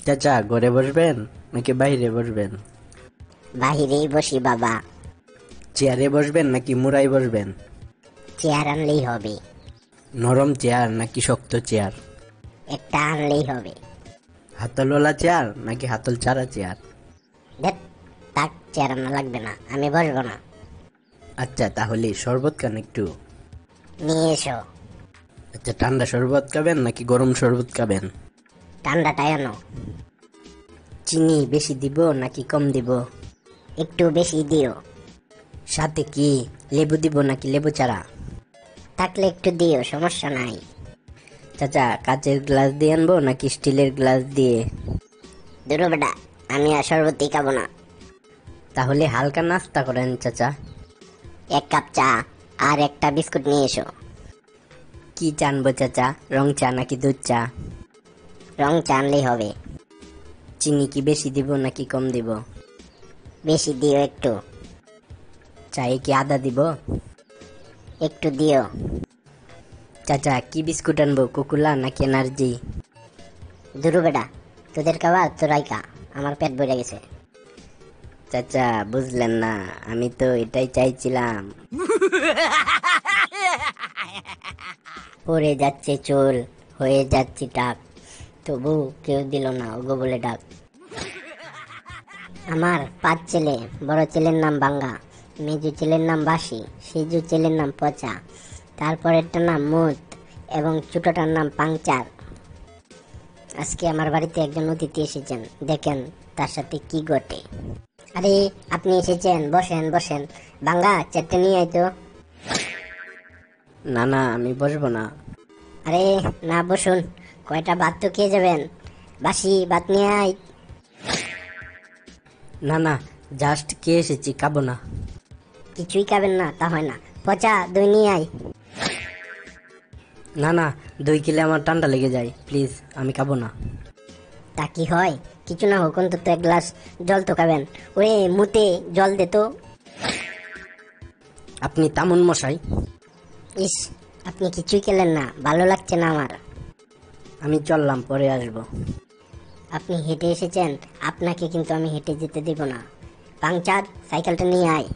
চাচা ঘরে বসবেন নাকি বাইরে বসবেন? বাহিরেই বসি বাবা। চেয়ারে বসবেন নাকি মুড়ায় বসবেন? চেয়ার আনলেই হবে। নরম চেয়ার নাকি শক্ত চেয়ার? একটা আনলেই হবে। হাতলওয়ালা চেয়ার নাকি হাতল ছাড়া চেয়ার? দেখ, তাক চেয়ার আনা লাগবে না, আমি বসবো না। আচ্ছা তাহলে শরবত খান একটু। নিয়ে এসো। আচ্ছা ঠান্ডা শরবত খাবেন নাকি গরম শরবত খাবেন? ঠান্ডাটাই আনো। চিনি বেশি দিব নাকি কম দিব? একটু বেশি দিও। সাথে কি লেবু দিব নাকি লেবু ছাড়া? থাকলে একটু দিও, সমস্যা নাই। চাচা কাচের গ্লাস দিয়ে আনবো নাকি স্টিলের গ্লাস দিয়ে? দুটো বেটা, আমি আর শরবতই খাবো না। তাহলে হালকা নাস্তা করেন চাচা। এক কাপ চা আর একটা বিস্কুট নিয়ে এসো। কি চানবো চাচা, রং চা নাকি দুধ চা? রং চা আনলেই হবে। চিনি কি বেশি দিব নাকি কম দিব? বেশি দিও একটু। চায়ে কি আদা দিব? একটু দিও। চাচা কি বিস্কুট আনবো, কোকুলা নাকি এনার্জি? দুটো বেটা, তোদের খাবার তোরাই খা, আমার পেট ভরে গেছে। চাচা বুঝলেন না, আমি তো এটাই চাইছিলাম। পড়ে যাচ্ছে চুল, হয়ে যাচ্ছে টাক, তবু কেউ দিল না ওগো বলে ডাক। আমার 5 ছেলে, বড় ছেলের নাম বাঙ্গা, মেজু ছেলের নাম বাসি, সেজু ছেলের নাম পচা, তারপরেরটার নাম মুত এবং ছোটটার নাম পাংচার। আজকে আমার বাড়িতে একজন অতিথি এসেছেন, দেখেন তার সাথে কি ঘটে। আরে আপনি এসেছেন, বসেন বসেন। বাঙ্গা চারটে নিয়ে আয় তো। না না আমি বসবো না। আরে না বসুন, কয়টা ভাত তো খেয়ে যাবেন। বাসি ভাত নিয়ে আয়। না না জাস্ট কে এসেছি, খাবো না। কিছুই খাবেন না তা হয় না, পচা দই নিয়ে আয়। না না দই খেলে আমার ঠান্ডা লেগে যায়, প্লিজ আমি খাবো না। তা কি হয়, কিছু না হোক অন্তত এক গ্লাস জল তো খাবেন। ওরে মুতে জল দে তো। আপনি তামুন মশাই। ইস, আপনি কিছুই খেলেন না, ভালো লাগছে না আমার। আমি চললাম, পরে আসবো। আপনি হেঁটে এসেছেন, আপনাকে কিন্তু আমি হেঁটে যেতে দেব না। পাংচার সাইকেলটা নিয়ে আয়।